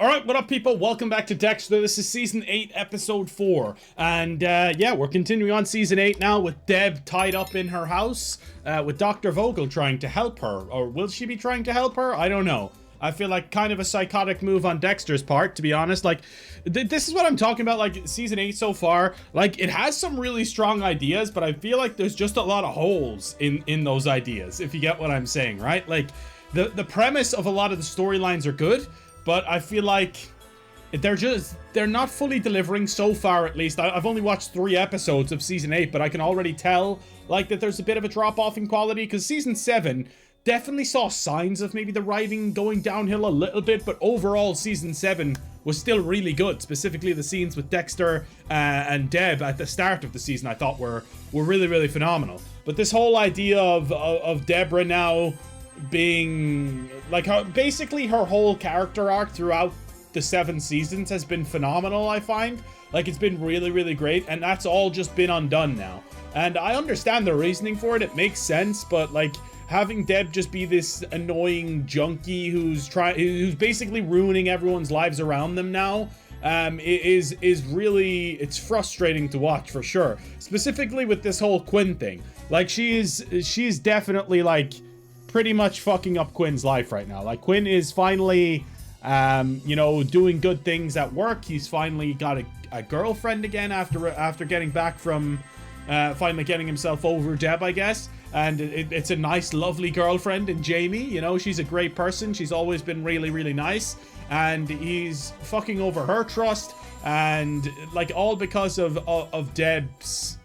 Alright, what up people? Welcome back to Dexter. This is Season 8, Episode 4. And, yeah, we're continuing on Season 8 now with Deb tied up in her house, with Dr. Vogel trying to help her. Or will she be trying to help her? I don't know. I feel like kind of a psychotic move on Dexter's part, to be honest. Like, this is what I'm talking about, like, Season 8 so far. Like, it has some really strong ideas, but I feel like there's just a lot of holes in those ideas, if you get what I'm saying, right? Like, the premise of a lot of the storylines are good, but I feel like they're not fully delivering so far, at least. I've only watched 3 episodes of Season 8, but I can already tell, like, that there's a bit of a drop-off in quality, because Season 7 definitely saw signs of maybe the writing going downhill a little bit, but overall, Season 7 was still really good. Specifically, the scenes with Dexter and Deb at the start of the season, I thought were really, really phenomenal. But this whole idea of Deborah now being like basically her whole character arc throughout the 7 seasons has been phenomenal. I find like it's been really, really great, and that's all just been undone now. And I understand the reasoning for it. It makes sense, but like having Deb just be this annoying junkie who's basically ruining everyone's lives around them now is really, it's frustrating to watch for sure. Specifically with this whole Quinn thing. Like she's definitely like pretty much fucking up Quinn's life right now. Like Quinn is finally you know, doing good things at work. He's finally got a girlfriend again after getting back from finally getting himself over Deb, I guess. And it's a nice, lovely girlfriend in Jamie. You know, she's a great person. She's always been really, really nice. And he's fucking over her trust. And like all because of Deb's,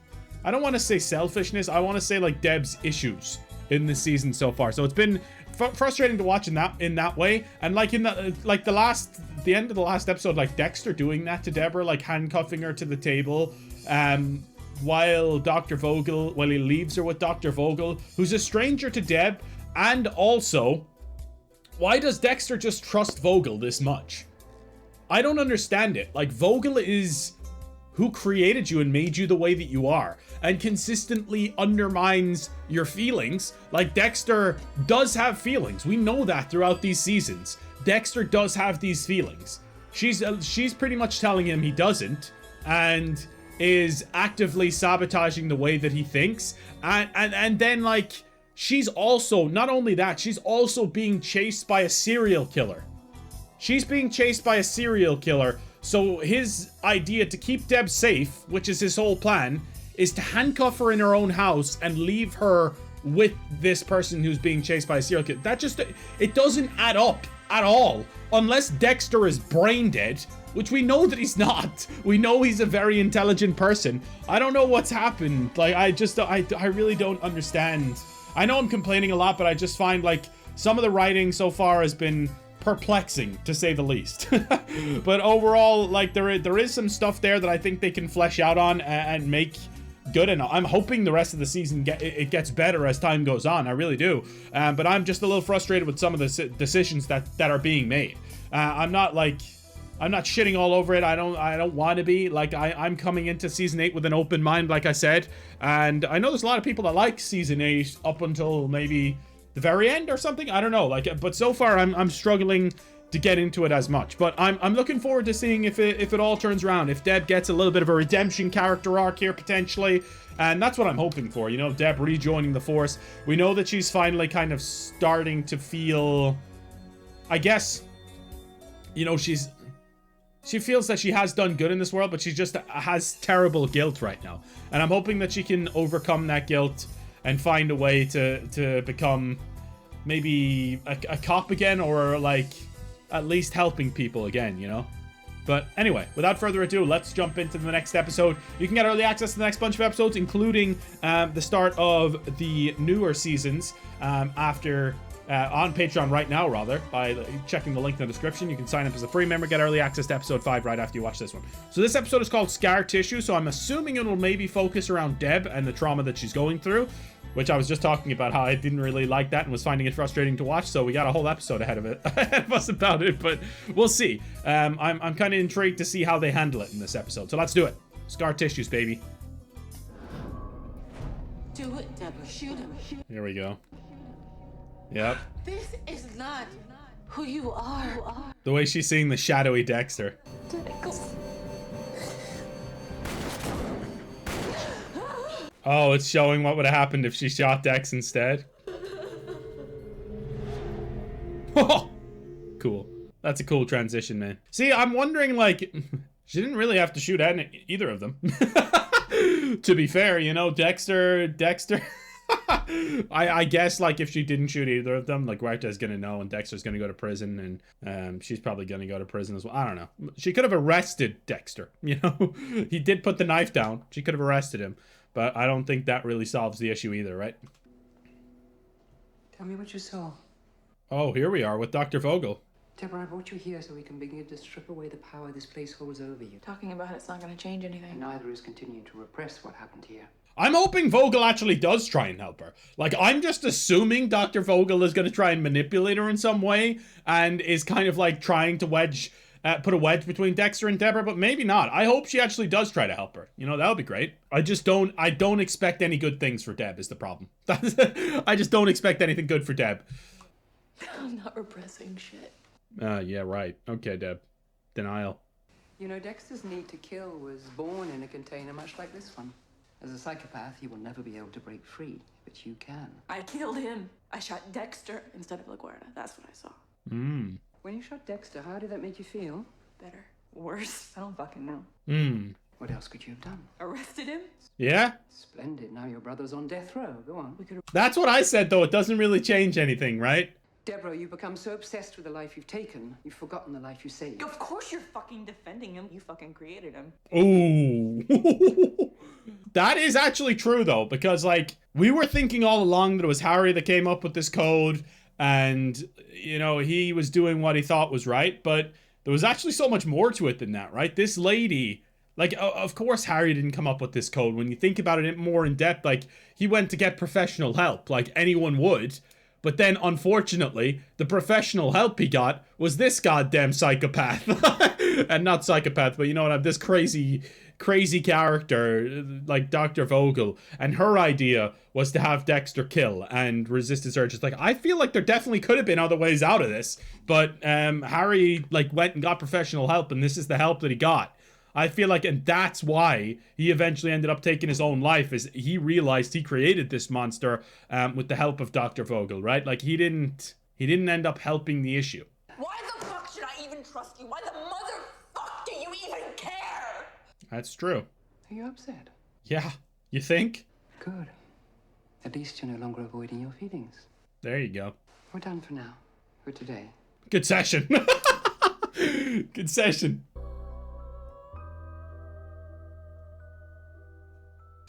I don't want to say selfishness. I want to say like Deb's issues in this season so far. So it's been frustrating to watch in that way. And like in the end of the last episode, like Dexter doing that to Deborah, like handcuffing her to the table, while he leaves her with Dr. Vogel, who's a stranger to Deb. And also, why does Dexter just trust Vogel this much? I don't understand it. Like, Vogel is who created you and made you the way that you are, and consistently undermines your feelings. Like, Dexter does have feelings. We know that throughout these seasons. Dexter does have these feelings. She's pretty much telling him he doesn't, and is actively sabotaging the way that he thinks. And then, like, she's also, not only that, she's also being chased by a serial killer. She's being chased by a serial killer. So his idea to keep Deb safe, which is his whole plan, is to handcuff her in her own house and leave her with this person who's being chased by a serial killer. That just, it doesn't add up at all. Unless Dexter is brain dead, which we know that he's not. We know he's a very intelligent person. I don't know what's happened. Like, I really don't understand. I know I'm complaining a lot, but I just find like some of the writing so far has been perplexing, to say the least. But overall, like there is some stuff there that I think they can flesh out on and make good, and I'm hoping the rest of the season it gets better as time goes on. I really do. But I'm just a little frustrated with some of the decisions that are being made. I'm not shitting all over it. I don't want to be. Like, I'm coming into Season 8 with an open mind, like I said. And I know there's a lot of people that like Season 8 up until maybe the very end or something. I don't know. Like, but so far I'm struggling to get into it as much. But I'm looking forward to seeing if it all turns around. If Deb gets a little bit of a redemption character arc here, potentially. And that's what I'm hoping for. You know, Deb rejoining the force. We know that she's finally kind of starting to feel, I guess, you know, she feels that she has done good in this world, but she just has terrible guilt right now. And I'm hoping that she can overcome that guilt and find a way to become maybe a cop again, or like at least helping people again, you know? But anyway, without further ado, let's jump into the next episode. You can get early access to the next bunch of episodes, including the start of the newer seasons after on Patreon right now, rather, by checking the link in the description. You can sign up as a free member, get early access to episode 5 right after you watch this one. So this episode is called Scar Tissue, so I'm assuming it'll maybe focus around Deb and the trauma that she's going through, which I was just talking about how I didn't really like that and was finding it frustrating to watch, so we got a whole episode ahead of us about it, but we'll see. I'm kind of intrigued to see how they handle it in this episode, so let's do it. Scar Tissues, baby. Do it, Deborah. Shoot him. Here we go. Yep. This is not who you are. The way she's seeing the shadowy Dexter. Oh, it's showing what would have happened if she shot Dex instead. Oh, cool. That's a cool transition, man. See, I'm wondering, like, she didn't really have to shoot at either of them. To be fair, you know, Dexter. I guess, like, if she didn't shoot either of them, like, Huerta's gonna know and Dexter's gonna go to prison, and she's probably gonna go to prison as well. I don't know. She could have arrested Dexter, you know? He did put the knife down. She could have arrested him, but I don't think that really solves the issue either, right? Tell me what you saw. Oh, here we are with Dr. Vogel. Deborah, I brought you here so we can begin to strip away the power this place holds over you. Talking about it's not going to change anything. And neither is continuing to repress what happened here. I'm hoping Vogel actually does try and help her. Like, I'm just assuming Dr. Vogel is going to try and manipulate her in some way and is kind of like trying to put a wedge between Dexter and Deborah, but maybe not. I hope she actually does try to help her. You know, that would be great. I don't expect any good things for Deb is the problem. I just don't expect anything good for Deb. I'm not repressing shit. Yeah, right. Okay, Deb. Denial. You know, Dexter's need to kill was born in a container much like this one. As a psychopath, he will never be able to break free, but you can. I killed him. I shot Dexter instead of LaGuardia. That's what I saw. Hmm. When you shot Dexter, how did that make you feel? Better. Worse. I don't fucking know. Hmm. What else could you have done? Arrested him? Yeah? Splendid. Now your brother's on death row. Go on. That's what I said, though. It doesn't really change anything, right? Deborah, you've become so obsessed with the life you've taken, you've forgotten the life you saved. Of course you're fucking defending him. You fucking created him. Ooh. That is actually true, though, because, like, we were thinking all along that it was Harry that came up with this code, and, you know, he was doing what he thought was right, but there was actually so much more to it than that, right? This lady, like, of course Harry didn't come up with this code. When you think about it more in depth, like, he went to get professional help, like anyone would. But then, unfortunately, the professional help he got was this goddamn psychopath. And not psychopath, but you know what, this crazy character, like Dr. Vogel. And her idea was to have Dexter kill and resist his urges. Like, I feel like there definitely could have been other ways out of this. But Harry, like, went and got professional help, and this is the help that he got. I feel like, and that's why he eventually ended up taking his own life, is he realized he created this monster with the help of Dr. Vogel, right? Like, he didn't end up helping the issue. Why the fuck should I even trust you? Why the motherfuck do you even care? That's true. Are you upset? Yeah, you think? Good. At least you're no longer avoiding your feelings. There you go. We're done for now. For today. Good session. Good session.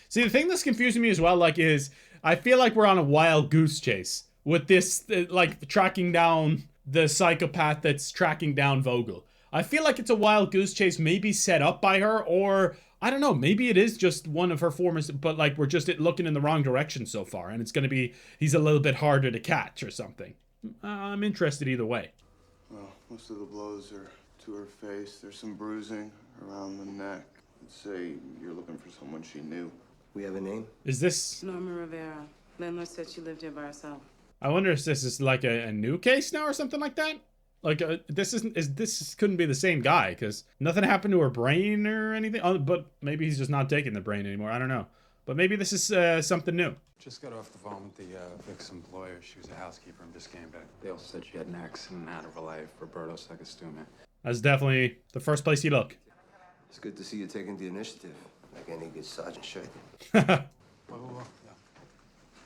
See, the thing that's confusing me as well, like, is I feel like we're on a wild goose chase with this, like, tracking down the psychopath that's tracking down Vogel. I feel like it's a wild goose chase maybe set up by her, or, I don't know, maybe it is just one of her forms, but, like, we're just looking in the wrong direction so far, and it's gonna be, he's a little bit harder to catch or something. I'm interested either way. Well, most of the blows are to her face. There's some bruising around the neck. I'd say you're looking for someone she knew. We have a name? Is this... Norma Rivera. Landlord said she lived here by herself. I wonder if this is like a new case now or something like that? Like, this couldn't be the same guy, because nothing happened to her brain or anything. Oh, but maybe he's just not taking the brain anymore. I don't know. But maybe this is something new. Just got off the phone with the Vic's employer. She was a housekeeper and just came back. They also said she had an accident out of her life. Roberto Sagastuma. That's definitely the first place you look. It's good to see you taking the initiative, like any good sergeant should. Whoa. Yeah.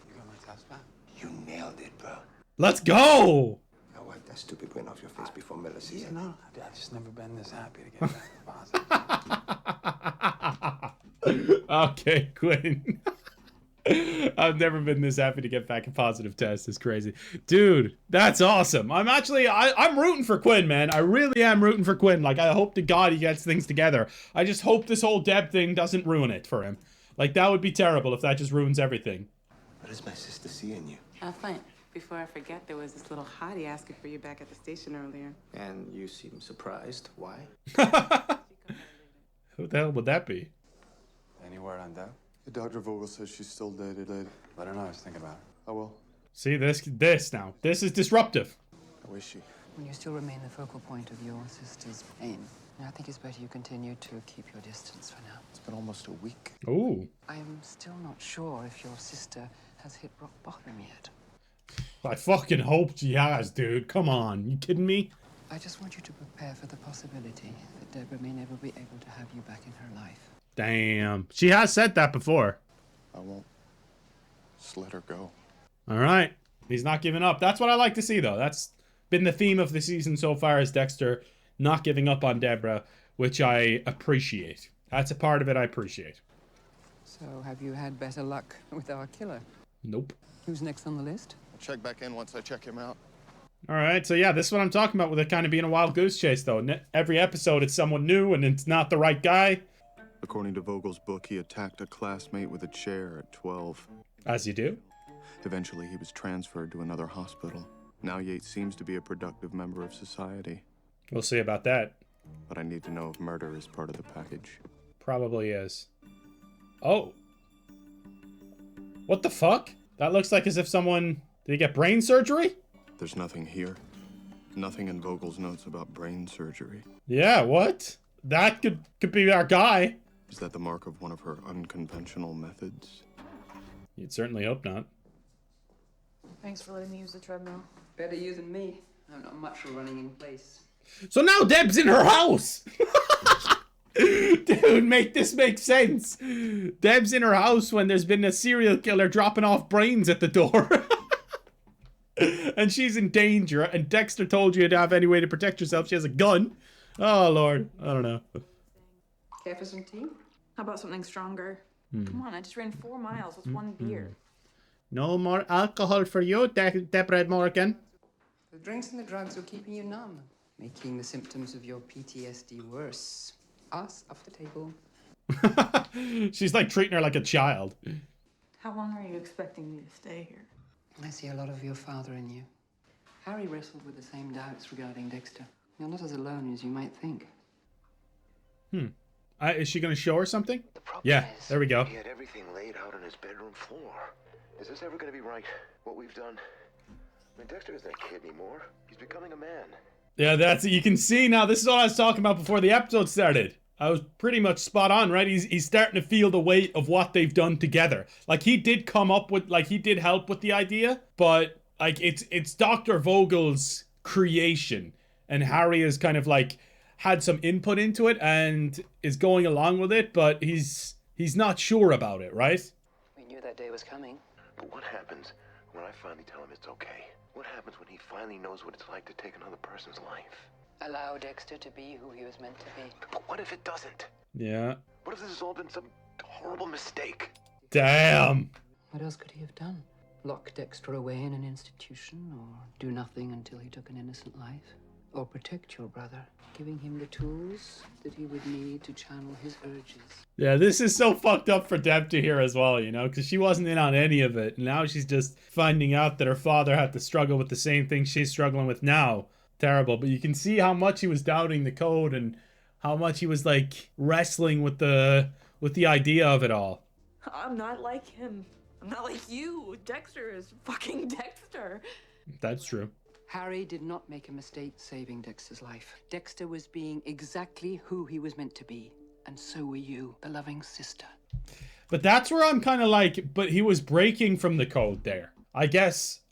You got my test back? You nailed it, bro. Let's go! Now wipe that stupid grin off your face before Miller sees it. No, I've just never been this happy to get back positive. Okay, Quinn. I've never been this happy to get back a positive test. It's crazy. Dude, that's awesome. I'm rooting for Quinn, man. I really am rooting for Quinn. Like, I hope to God he gets things together. I just hope this whole Deb thing doesn't ruin it for him. Like, that would be terrible if that just ruins everything. What does my sister see in you? Flint, before I forget, there was this little hottie asking for you back at the station earlier. And you seem surprised. Why? Who the hell would that be? Any word on Deb? Dr. Vogel says she's still dated. Let her know I was thinking about her. I will. See, this now. This is disruptive. How is she? When you still remain the focal point of your sister's pain, I think it's better you continue to keep your distance for now. It's been almost a week. Ooh. I'm still not sure if your sister has hit rock bottom yet. I fucking hope she has, dude. Come on. You kidding me? I just want you to prepare for the possibility that Deborah may never be able to have you back in her life. Damn. She has said that before. I won't. Just let her go. All right. He's not giving up. That's what I like to see, though. That's been the theme of the season so far, is Dexter not giving up on Deborah, which I appreciate. That's a part of it I appreciate. So, have you had better luck with our killer? Nope. Who's next on the list? I'll check back in once I check him out. All right. So, yeah, this is what I'm talking about with it kind of being a wild goose chase, though. Every episode, it's someone new, and it's not the right guy. According to Vogel's book, he attacked a classmate with a chair at 12. As you do. Eventually, he was transferred to another hospital. Now Yates seems to be a productive member of society. We'll see about that. But I need to know if murder is part of the package. Probably is. Oh. What the fuck? That looks like as if someone... Did he get brain surgery? There's nothing here. Nothing in Vogel's notes about brain surgery. Yeah, what? That could be our guy. Is that the mark of one of her unconventional methods? You'd certainly hope not. Thanks for letting me use the treadmill. Better you than me. I'm not much for running in place. So now Deb's in her house! Dude, make this make sense. Deb's in her house when there's been a serial killer dropping off brains at the door. And she's in danger, and Dexter told you to have any way to protect yourself. She has a gun. Oh, Lord. I don't know. Care for some tea? How about something stronger? Come on, I just ran 4 miles with one beer. No more alcohol for you, Deborah Morgan. The drinks and the drugs are keeping you numb, making the symptoms of your PTSD worse. Us off the table. She's like treating her like a child. How long are you expecting me to stay here? I see a lot of your father in you. Harry wrestled with the same doubts regarding Dexter. You're not as alone as you might think. Is she going to show her something? The problem Yeah, is, there we go. he had everything laid out on his bedroom floor. Is this ever going to be right, what we've done? I mean, Dexter isn't a kid anymore. He's becoming a man. Yeah, that's it. You can see now. This is what I was talking about before the episode started. I was pretty much spot on, right? He's starting to feel the weight of what they've done together. Like, he did come up with, like, he did help with the idea, but, like, it's Dr. Vogel's creation, and Harry has kind of, like, had some input into it and is going along with it, but he's not sure about it, right? We knew that day was coming. But what happens when I finally tell him it's okay? What happens when he finally knows what it's like to take another person's life? Allow Dexter to be who he was meant to be. But what if it doesn't? Yeah. What if this has all been some horrible mistake? Damn. What else could he have done? Lock Dexter away in an institution, or do nothing until he took an innocent life? Or protect your brother, giving him the tools that he would need to channel his urges? Yeah, this is so fucked up for Deb to hear as well, you know, because she wasn't in on any of it. Now she's just finding out that her father had to struggle with the same thing she's struggling with now. Terrible. But you can see how much he was doubting the code and how much he was, like, wrestling with the idea of it all. I'm not like him. I'm not like you. Dexter is fucking Dexter. That's true. Harry did not make a mistake saving Dexter's life. Dexter was being exactly who he was meant to be. And so were you, the loving sister. But that's where I'm kind of like, but he was breaking from the code there. I guess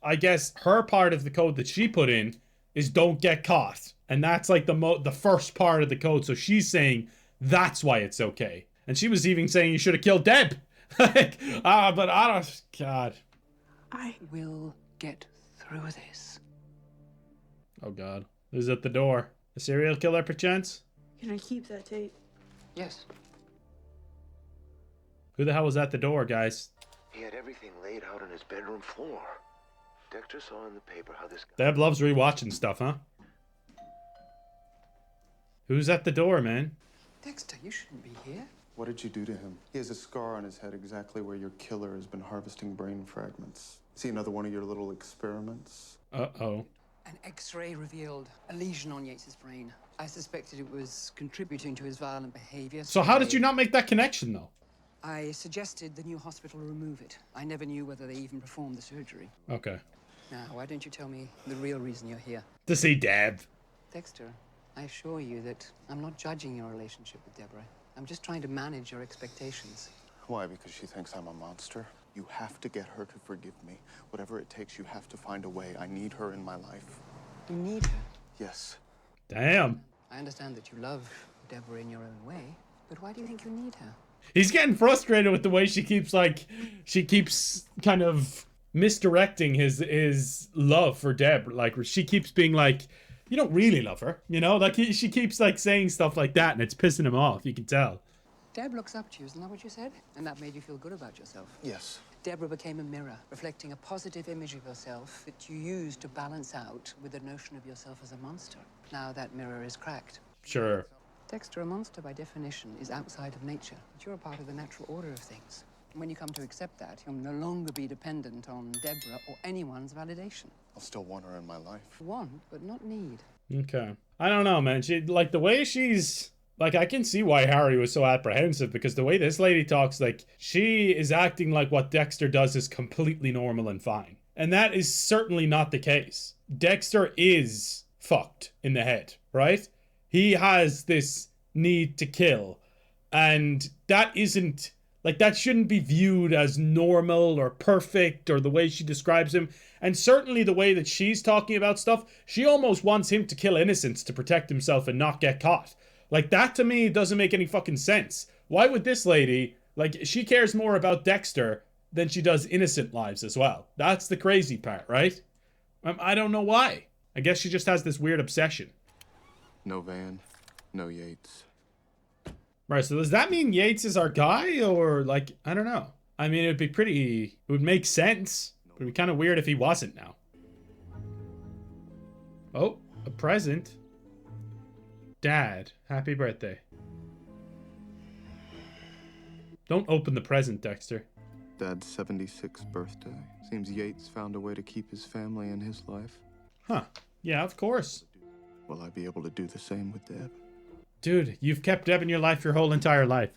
her part of the code that she put in is don't get caught. And that's like the first part of the code. So she's saying that's why it's okay. And she was even saying you should have killed Deb. Like, but I don't, God. I will get through this. Oh, God. Who's at the door? A serial killer, perchance? Can I keep that tape? Yes. Who the hell was at the door, guys? He had everything laid out on his bedroom floor. Dexter saw in the paper how this guy... Deb loves rewatching stuff, huh? Who's at the door, man? Dexter, you shouldn't be here. What did you do to him? He has a scar on his head exactly where your killer has been harvesting brain fragments. See another one of your little experiments? Uh-oh. An X-ray revealed a lesion on Yates's brain. I suspected it was contributing to his violent behavior. So how did you not make that connection, though? I suggested the new hospital remove it. I never knew whether they even performed the surgery. Okay. Now, why don't you tell me the real reason you're here? To see Deb. Dexter, I assure you that I'm not judging your relationship with Deborah. I'm just trying to manage your expectations. Why? Because she thinks I'm a monster? You have to get her to forgive me. Whatever it takes, you have to find a way. I need her in my life. You need her. Yes. Damn. I understand that you love Deborah in your own way, but why do you think you need her? He's getting frustrated with the way she keeps kind of misdirecting his love for Deb. Like, she keeps being like, you don't really love her, you know? Like, she keeps like saying stuff like that, and it's pissing him off, you can tell. Deb looks up to you, isn't that what you said? And that made you feel good about yourself? Yes. Deborah became a mirror, reflecting a positive image of yourself that you used to balance out with the notion of yourself as a monster. Now that mirror is cracked. Sure. Dexter, a monster by definition is outside of nature, but you're a part of the natural order of things. And when you come to accept that, you'll no longer be dependent on Deborah or anyone's validation. I'll still want her in my life. Want, but not need. Okay. I don't know, man. She, like, the way she's... Like, I can see why Harry was so apprehensive, because the way this lady talks, like, she is acting like what Dexter does is completely normal and fine. And that is certainly not the case. Dexter is fucked in the head, right? He has this need to kill. And that isn't... Like, that shouldn't be viewed as normal or perfect or the way she describes him. And certainly the way that she's talking about stuff, she almost wants him to kill innocents to protect himself and not get caught. Like, that to me doesn't make any fucking sense. Why would this lady, like, she cares more about Dexter than she does innocent lives as well. That's the crazy part, right? I don't know why. I guess she just has this weird obsession. No Van, no Yates. Right, so does that mean Yates is our guy? Or, like, I don't know. I mean, it would make sense. But it'd be kind of weird if he wasn't now. Oh, a present. Dad, happy birthday. Don't open the present, Dexter. Dad's 76th birthday. Seems Yates found a way to keep his family in his life. Huh. Yeah, of course. Will I be able to do the same with Deb? Dude, you've kept Deb in your life your whole entire life.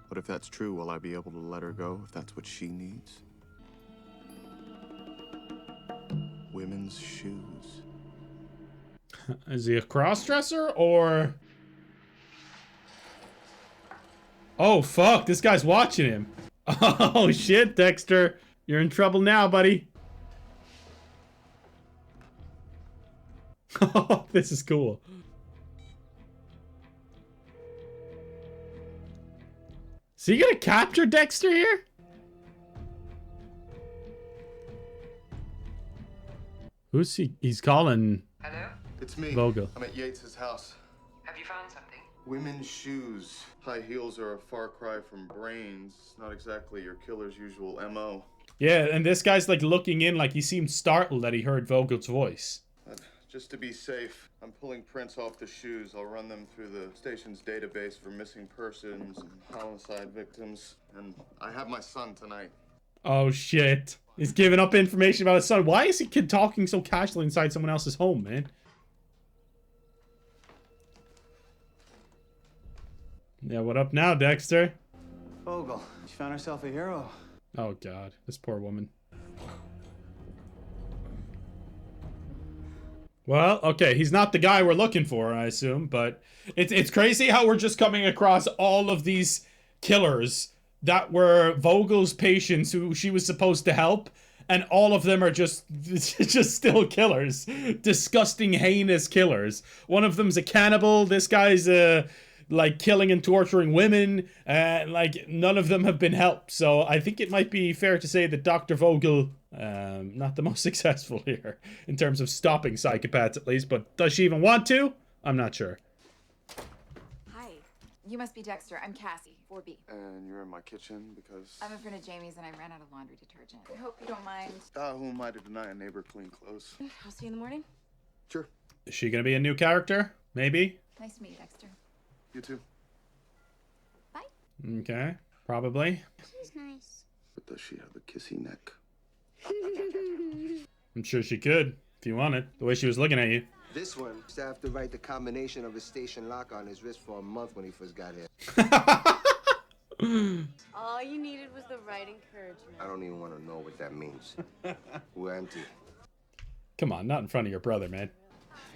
But if that's true, will I be able to let her go if that's what she needs? Women's shoes. Is he a cross-dresser, or... Oh, fuck, this guy's watching him. Oh, shit, Dexter. You're in trouble now, buddy. Oh, this is cool. Is he gonna capture Dexter here? Who's he? He's calling... Hello? It's me. Vogel. I'm at Yates's house. Have you found something? Women's shoes. High heels are a far cry from brains. Not exactly your killer's usual MO. Yeah, and this guy's like looking in like he seemed startled that he heard Vogel's voice. Just to be safe, I'm pulling prints off the shoes. I'll run them through the station's database for missing persons and homicide victims. And I have my son tonight. Oh shit. He's giving up information about his son. Why is he kid talking so casually inside someone else's home, man? Yeah, what up now, Dexter? Vogel, she found herself a hero. Oh god, this poor woman. Well, okay, he's not the guy we're looking for, I assume, but it's crazy how we're just coming across all of these killers that were Vogel's patients who she was supposed to help, and all of them are just still killers. Disgusting, heinous killers. One of them's a cannibal, this guy's like killing and torturing women, like none of them have been helped. So I think it might be fair to say that Dr. Vogel, not the most successful here in terms of stopping psychopaths at least, but does she even want to? I'm not sure. Hi, you must be Dexter. I'm Cassie, 4B. And you're in my kitchen because... I'm a friend of Jamie's and I ran out of laundry detergent. I hope you don't mind. who am I to deny a neighbor clean clothes? I'll see you in the morning. Sure. Is she gonna be a new character? Maybe? Nice to meet you, Dexter. You too. Bye. Okay, probably. She's nice. But does she have a kissy neck? I'm sure she could, if you wanted. The way she was looking at you. This one used to have to write the combination of his station lock on his wrist for a month when he first got here. All you needed was the right encouragement. I don't even want to know what that means. We're empty. Come on, not in front of your brother, man.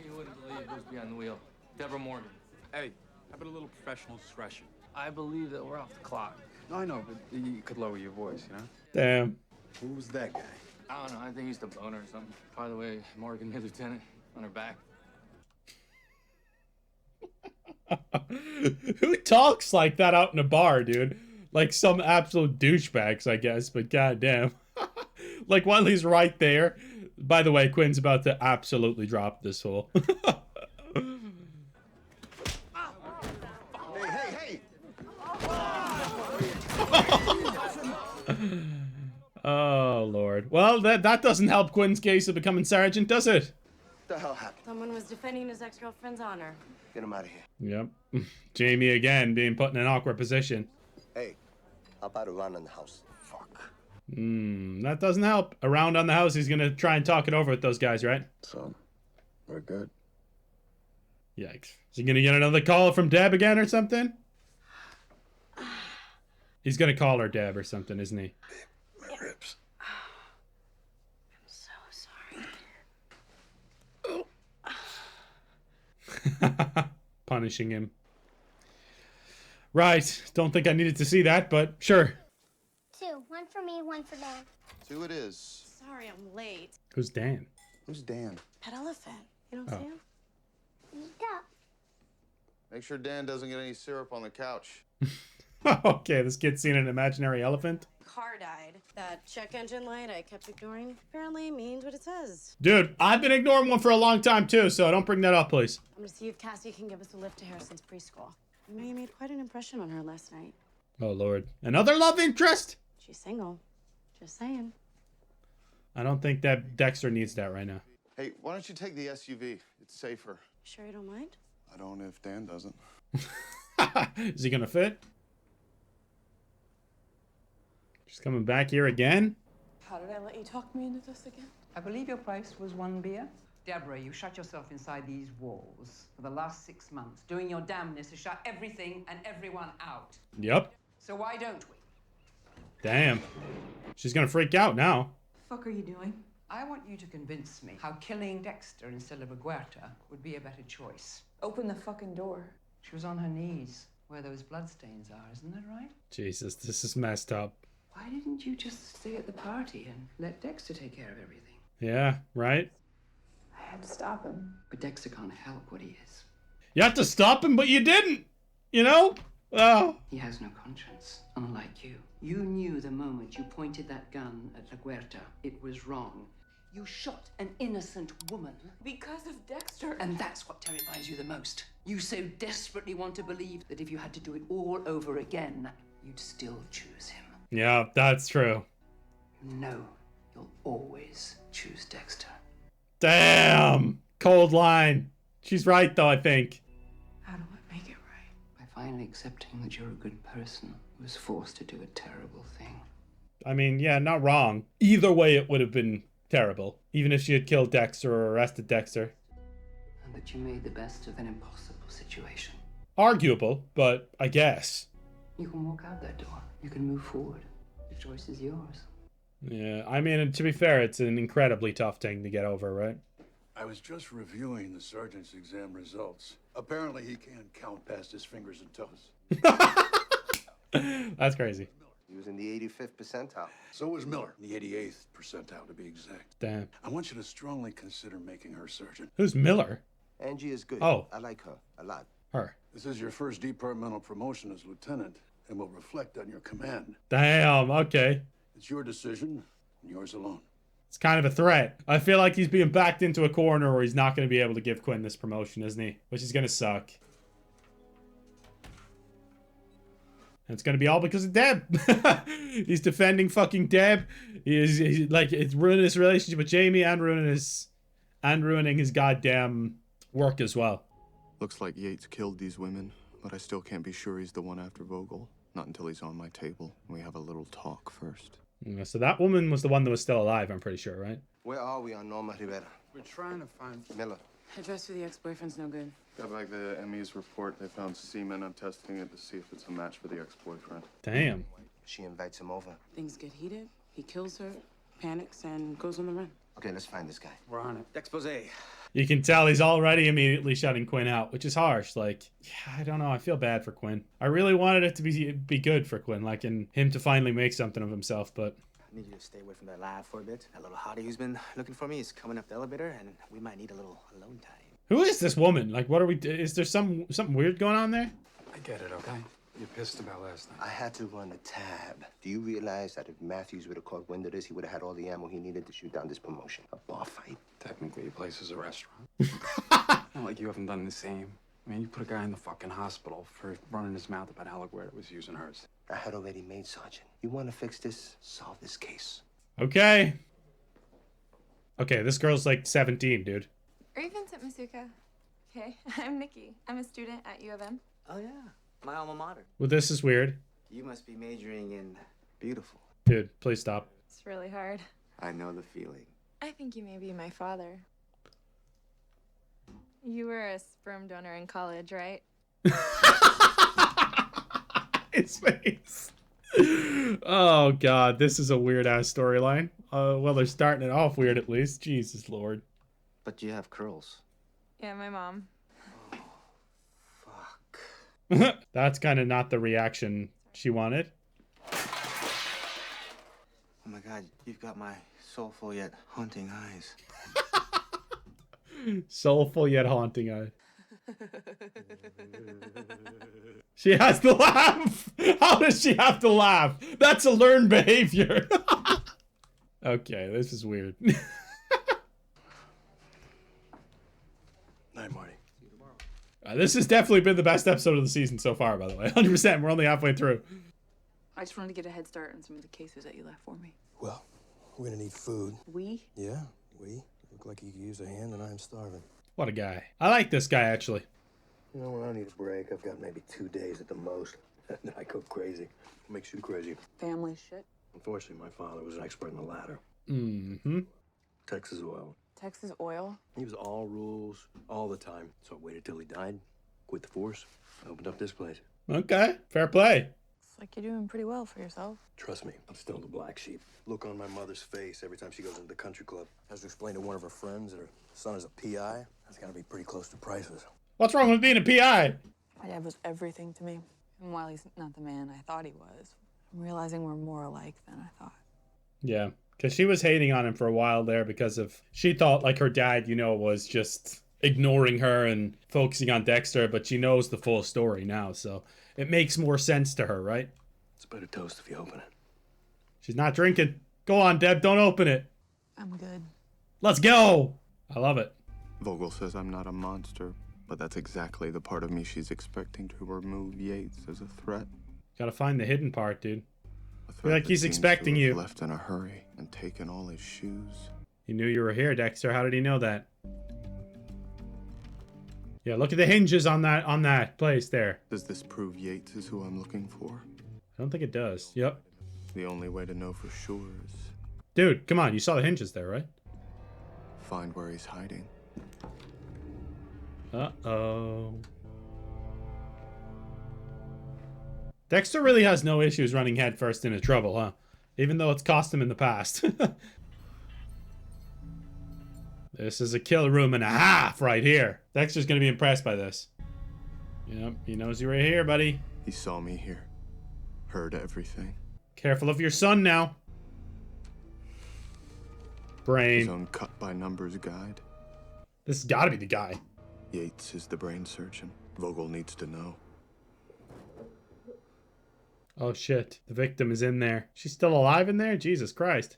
You wouldn't believe who's behind the wheel. Deborah Morgan. Hey, how about a little professional discretion? I believe that we're off the clock. No, I know, but you could lower your voice, you know? Damn. Who was that guy? I don't know. I think he's the boner or something. By the way, Morgan made lieutenant on her back. Who talks like that out in a bar, dude? Like some absolute douchebags, I guess, but goddamn. Like while he's right there. By the way, Quinn's about to absolutely drop this fool. Hey! Oh, Lord. Well, that doesn't help Quinn's case of becoming sergeant, does it? What the hell happened? Someone was defending his ex-girlfriend's honor. Get him out of here. Yep. Jamie again being put in an awkward position. Hey, how about a run in the house? Fuck. That doesn't help. Around on the house, he's gonna try and talk it over with those guys, right? So, we're good. Yikes. Is he gonna get another call from Deb again or something? He's gonna call her Deb or something, isn't he? My ribs. I'm so sorry. Punishing him. Right. Don't think I needed to see that, but sure. 2. 1 for me, 1 for Dan. 2 it is. Sorry, I'm late. Who's Dan? Who's Dan? Pet elephant. You don't see him? Eat up. Make sure Dan doesn't get any syrup on the couch. Okay, this kid's seen an imaginary elephant. Car died. That check engine light I kept ignoring apparently means what it says. Dude, I've been ignoring one for a long time too, so don't bring that up, please. I'm gonna see if Cassie can give us a lift to Harrison's preschool. You know, you made quite an impression on her last night. Oh, Lord. Another love interest? She's single. Just saying. I don't think that Dexter needs that right now. Hey, why don't you take the SUV? It's safer. Sure you don't mind? I don't if Dan doesn't. Is he gonna fit? She's coming back here again? How did I let you talk me into this again? I believe your price was 1 beer. Deborah, you shut yourself inside these walls for the last 6 months, doing your damnness to shut everything and everyone out. Yep. So why don't we? Damn. She's gonna freak out now. Fuck are you doing? I want you to convince me how killing Dexter instead of Aguerta would be a better choice. Open the fucking door. She was on her knees where those bloodstains are, isn't that right? Jesus, this is messed up. Why didn't you just stay at the party and let Dexter take care of everything? Yeah, right? I had to stop him. But Dexter can't help what he is. You have to stop him, but you didn't! You know? Oh. He has no conscience, unlike you. You knew the moment you pointed that gun at Aguerta, it was wrong. You shot an innocent woman. Because of Dexter. And that's what terrifies you the most. You so desperately want to believe that if you had to do it all over again, you'd still choose him. Yeah, that's true. No, you'll always choose Dexter. Damn! Cold line. She's right, though, I think. How do I make it right? By finally accepting that you're a good person who was forced to do a terrible thing. I mean, yeah, not wrong. Either way, it would have been terrible. Even if she had killed Dexter or arrested Dexter. And that you made the best of an impossible situation. Arguable, but I guess. You can walk out that door. You can move forward. The choice is yours. Yeah, I mean, to be fair, it's an incredibly tough thing to get over, right? I was just reviewing the sergeant's exam results. Apparently he can't count past his fingers and toes. That's crazy. He was in the 85th percentile. So was Miller, in the 88th percentile to be exact. Damn. I want you to strongly consider making her sergeant. Who's Miller? Angie is good. Oh. I like her a lot. Her. This is your first departmental promotion as lieutenant and will reflect on your command. Damn, okay. It's your decision and yours alone. It's kind of a threat. I feel like he's being backed into a corner where he's not going to be able to give Quinn this promotion, isn't he? Which is going to suck. And it's going to be all because of Deb. He's defending fucking Deb. He's like, it's ruining his relationship with Jamie and ruining his goddamn work as well. Looks like Yates killed these women, but I still can't be sure he's the one after Vogel. Not until he's on my table. We have a little talk first. Yeah, so that woman was the one that was still alive, I'm pretty sure, right? Where are we on Norma Rivera? We're trying to find... Miller. Address for the ex-boyfriend's no good. Got back the ME's report. They found semen. I'm testing it to see if it's a match for the ex-boyfriend. Damn. She invites him over. Things get heated. He kills her, panics, and goes on the run. Okay, let's find this guy. We're on it. Expose. You can tell he's already immediately shutting Quinn out, which is harsh. Like, yeah, I don't know. I feel bad for Quinn. I really wanted it to be good for Quinn, like, and him to finally make something of himself, but... I need you to stay away from that lab for a bit. That little hottie who's been looking for me is coming up the elevator, and we might need a little alone time. Who is this woman? Like, what are we... Is there something weird going on there? I get it, okay? You're pissed about last night. I had to run a tab. Do you realize that if Matthews would have caught wind of this, he would have had all the ammo he needed to shoot down this promotion? A bar fight. Technically, your place is a restaurant. Not like you haven't done the same. I mean, you put a guy in the fucking hospital for running his mouth about how LaGuardia was using hers. I had already made Sergeant. You want to fix this? Solve this case. Okay. Okay, this girl's like 17, dude. Are you Vincent Masuka? Okay, I'm Nikki. I'm a student at U of M. Oh, yeah. My alma mater. Well, this is weird. You must be majoring in beautiful. Dude, please stop. It's really hard. I know the feeling. I think you may be my father. You were a sperm donor in college, right? His face. Oh, God. This is a weird-ass storyline. Well, they're starting it off weird, at least. Jesus, Lord. But you have curls. Yeah, my mom. That's kind of not the reaction she wanted. Oh my God, you've got my soulful yet haunting eyes. Soulful yet haunting eyes. She has to laugh. How does she have to laugh? That's a learned behavior. Okay, this is weird. Night, Marty. This has definitely been the best episode of the season so far, by the way. 100%. We're only halfway through. I just wanted to get a head start on some of the cases that you left for me. Well, we're gonna need food. We? Yeah, we. Look like you could use a hand and I am starving. What a guy. I like this guy, actually. You know, when I need a break, I've got maybe 2 days at the most. And then I go crazy. What makes you crazy? Family shit. Unfortunately, my father was an expert in the latter. Mm-hmm. Texas oil. Texas oil? He was all rules, all the time. So I waited till he died, quit the force, opened up this place. Okay, fair play. It's like you're doing pretty well for yourself. Trust me, I'm still the black sheep. Look on my mother's face every time she goes into the country club. Has to explain to one of her friends that her son is a PI. That's gotta be pretty close to priceless. What's wrong with being a PI? My dad was everything to me. And while he's not the man I thought he was, I'm realizing we're more alike than I thought. Yeah, because she was hating on him for a while there because of... She thought, like, her dad, you know, was just ignoring her and focusing on Dexter, but she knows the full story now, so it makes more sense to her, right? It's a better toast if you open it. She's not drinking. Go on, Deb, don't open it. I'm good. Let's go! I love it. Vogel says I'm not a monster, but that's exactly the part of me she's expecting to remove Yates as a threat. Gotta find the hidden part, dude. A I feel threat like that he's seems expecting to have you. left in a hurry and taken all his shoes. He knew you were here, Dexter. How did he know that? Yeah, look at the hinges on that place there. Does this prove Yates is who I'm looking for? I don't think it does. Yep. The only way to know for sure is... Dude, come on. You saw the hinges there, right? find where he's hiding. Uh-oh. Dexter really has no issues running headfirst into trouble, huh? Even though it's cost him in the past. This is a kill room and a half right here. Dexter's gonna be impressed by this. Yep, he knows you were here, buddy. He saw me here. Heard everything. Careful of your son now. Brain. His own cut-by-numbers guide. This has gotta be the guy. Yates is the brain surgeon. Vogel needs to know. Oh shit, the victim is in there. She's still alive in there? Jesus Christ.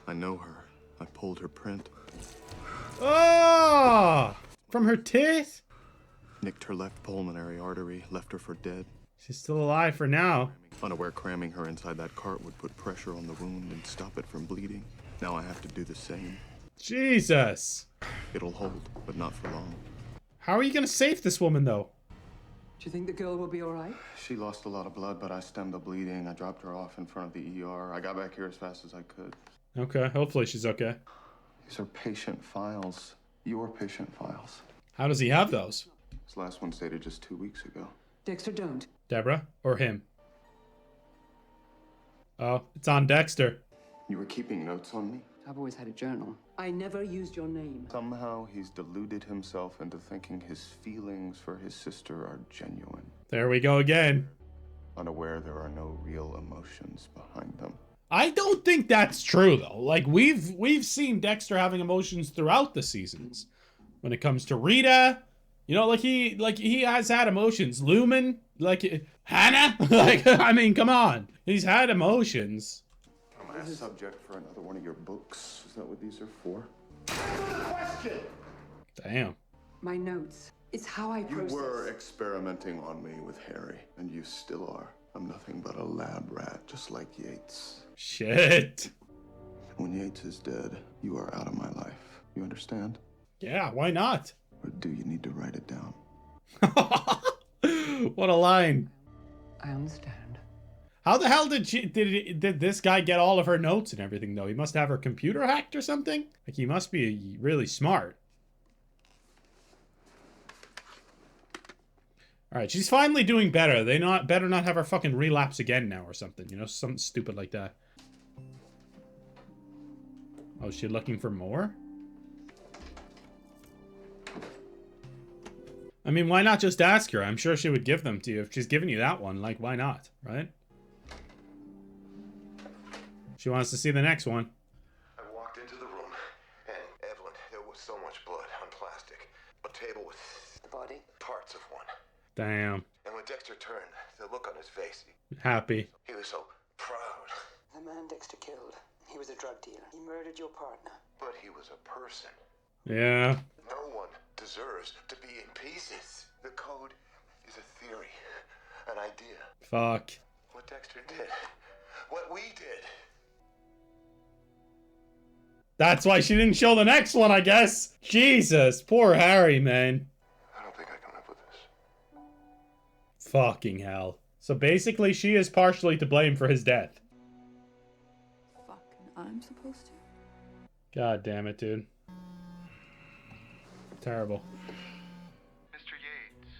I know her. I pulled her print. Oh! From her teeth? Nicked her left pulmonary artery, left her for dead. She's still alive for now. Unaware cramming her inside that cart would put pressure on the wound and stop it from bleeding. Now I have to do the same. Jesus. It'll hold, but not for long. How are you gonna save this woman, though? Do you think the girl will be all right? She lost a lot of blood, but I stemmed the bleeding. I dropped her off in front of the ER. I got back here as fast as I could. Okay, hopefully she's okay. These are patient files. Your patient files. How does he have those? This last one's dated just 2 weeks ago. Dexter, don't. Deborah or him? Oh, it's on Dexter. You were keeping notes on me? I've always had a journal. I never used your name. Somehow he's deluded himself into thinking his feelings for his sister are genuine. There we go again. Unaware there are no real emotions behind them. I don't think that's true though. Like we've seen Dexter having emotions throughout the seasons. When it comes to Rita, you know, like he has had emotions. Lumen, like Hannah, like I mean, come on, he's had emotions. Am I a subject for another one of your books? Is that what these are for? Question. Damn. My notes. It's how I process. You were experimenting on me with Harry, and you still are. I'm nothing but a lab rat, just like Yates. Shit. When Yates is dead, you are out of my life. You understand? Yeah, why not? Or do you need to write it down? What a line. I understand. How the hell did this guy get all of her notes and everything though? He must have her computer hacked or something? Like he must be really smart. Alright, she's finally doing better. They better not have her fucking relapse again now or something. You know, something stupid like that. Oh, is she looking for more? I mean, why not just ask her? I'm sure she would give them to you. If she's giving you that one, like, why not, right? She wants to see the next one. I walked into the room, and Evelyn, there was so much blood on plastic. A table with The body? parts of one. Damn. And when Dexter turned, the look on his face, Happy. he was so proud. The man Dexter killed. He was a drug dealer. He murdered your partner. But he was a person. Yeah. No one deserves to be in pieces. The code is a theory, an idea. Fuck. What Dexter did, what we did. That's why she didn't show the next one, I guess. Jesus, poor Harry, man. I don't think I can live with this. Fucking hell. So basically, she is partially to blame for his death. Fucking I'm supposed to? God damn it, dude. Terrible. Mr. Yates.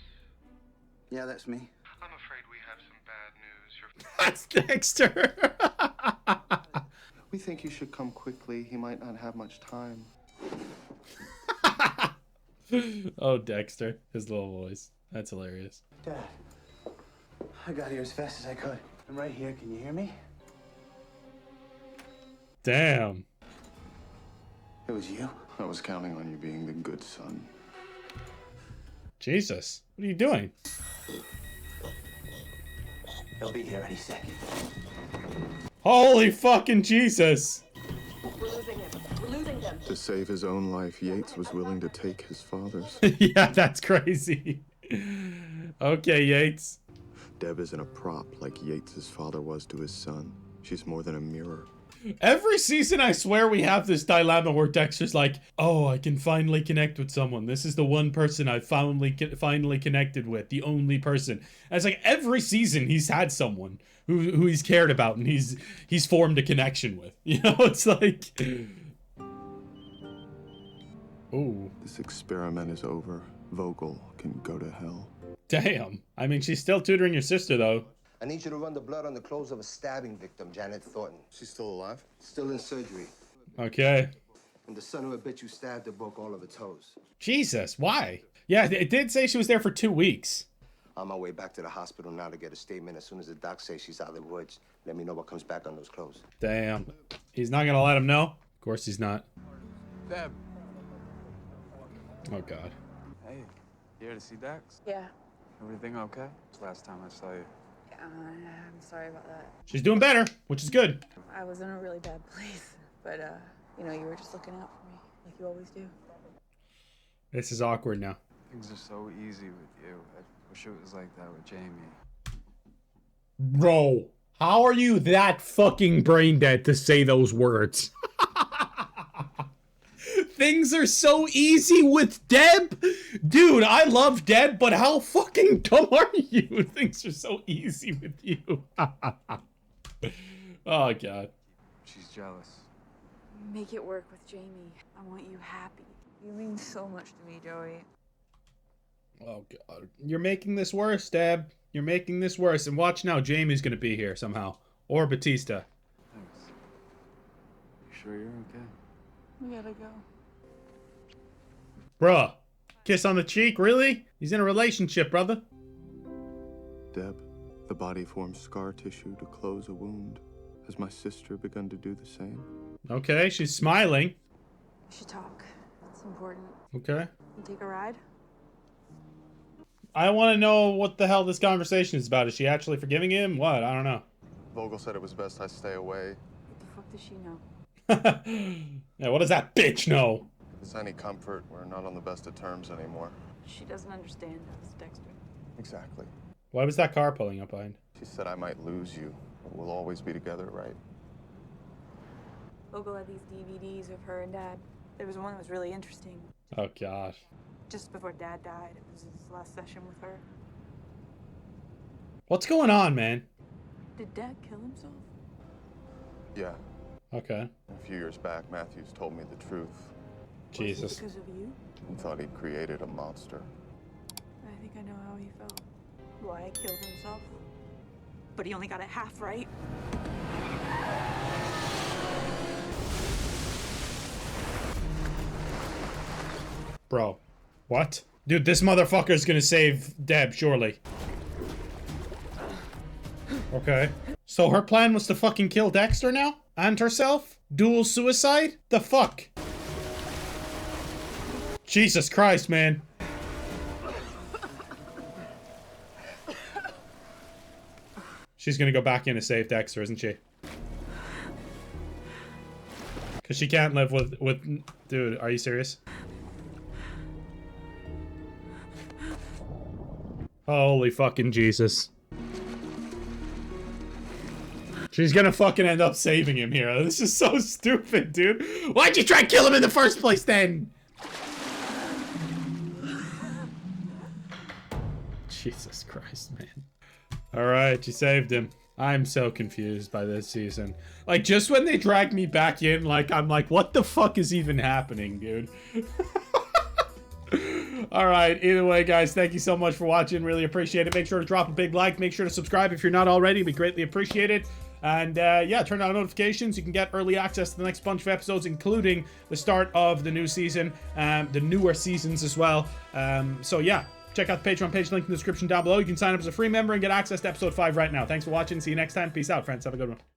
Yeah, that's me. I'm afraid we have some bad news. That's Dexter. We think you should come quickly. He might not have much time. Oh, Dexter. His little voice. That's hilarious. Dad, I got here as fast as I could. I'm right here. Can you hear me? Damn. It was you? I was counting on you being the good son. Jesus. What are you doing? He'll be here any second. Holy fucking Jesus. We're losing him. We're losing them. To save his own life, Yates was willing to take his father's. Yeah, that's crazy. Okay, Yates. Deb isn't a prop like Yates' father was to his son. She's more than a mirror. Every season, I swear we have this dilemma where Dexter's like, oh, I can finally connect with someone. This is the one person I've finally connected with. The only person. And it's like every season he's had someone who he's cared about and he's formed a connection with. You know, it's like... Ooh. This experiment is over. Vogel can go to hell. Damn. I mean, she's still tutoring your sister, though. I need you to run the blood on the clothes of a stabbing victim, Janet Thornton. She's still alive? Still in surgery. Okay. And the son of a bitch you stabbed her broke all of her toes. Jesus, why? Yeah, it did say she was there for 2 weeks. On my way back to the hospital now to get a statement. As soon as the doc says she's out of the woods, let me know what comes back on those clothes. Damn. He's not gonna let him know? Of course he's not. Deb. Oh, God. Hey, you here to see Dex? Yeah. Everything okay? It's the last time I saw you. I'm sorry about that. She's doing better, which is good. I was in a really bad place, but you know, you were just looking out for me, like you always do. This is awkward now. Things are so easy with you. I wish it was like that with Jamie. Bro, how are you that fucking brain dead to say those words? Things are so easy with Deb. Dude, I love Deb, but how fucking dumb are you? Things are so easy with you. Oh, God. She's jealous. Make it work with Jamie. I want you happy. You mean so much to me, Joey. Oh, God. You're making this worse, Deb. You're making this worse. And watch now, Jamie's gonna be here somehow. Or Batista. Thanks. sure you're okay. We gotta go. Bruh. Kiss on the cheek? Really? He's in a relationship, brother. Deb, the body forms scar tissue to close a wound. Has my sister begun to do the same? Okay, she's smiling. We should talk. It's important. Okay. You take a ride? I want to know what the hell this conversation is about. Is she actually forgiving him? What? I don't know. Vogel said it was best I stay away. What the fuck does she know? Yeah, what does that bitch know? If it's any comfort, we're not on the best of terms anymore. She doesn't understand us, Dexter. Exactly. Why was that car pulling up behind? She said I might lose you, but we'll always be together, right? Vogel had these DVDs of her and Dad. There was one that was really interesting. Oh, gosh. Just before Dad died, it was his last session with her. What's going on, man? Did Dad kill himself? Yeah. Okay. A few years back, Matthews told me the truth. Jesus. Was it because of you? He thought he'd created a monster. I think I know how he felt. Why he killed himself. But he only got it half right. Bro. What? Dude, this motherfucker's gonna save Deb, surely. Okay. So her plan was to fucking kill Dexter now? And herself? Dual suicide? The fuck? Jesus Christ, man. She's gonna go back in to save Dexter, isn't she? Because she can't live with... Dude, are you serious? Holy fucking Jesus. She's gonna fucking end up saving him here. This is so stupid, dude. Why'd you try to kill him in the first place then? Jesus Christ, man. Alright, you saved him. I'm so confused by this season. Like, just when they drag me back in, like, I'm like, what the fuck is even happening, dude? Alright, either way, guys, thank you so much for watching. Really appreciate it. Make sure to drop a big like. Make sure to subscribe if you're not already. It'd be greatly appreciated. And, yeah, turn on notifications. You can get early access to the next bunch of episodes, including the start of the new season, the newer seasons as well. So, yeah. Check out the Patreon page, link in the description down below. You can sign up as a free member and get access to episode 5 right now. Thanks for watching. See you next time. Peace out, friends. Have a good one.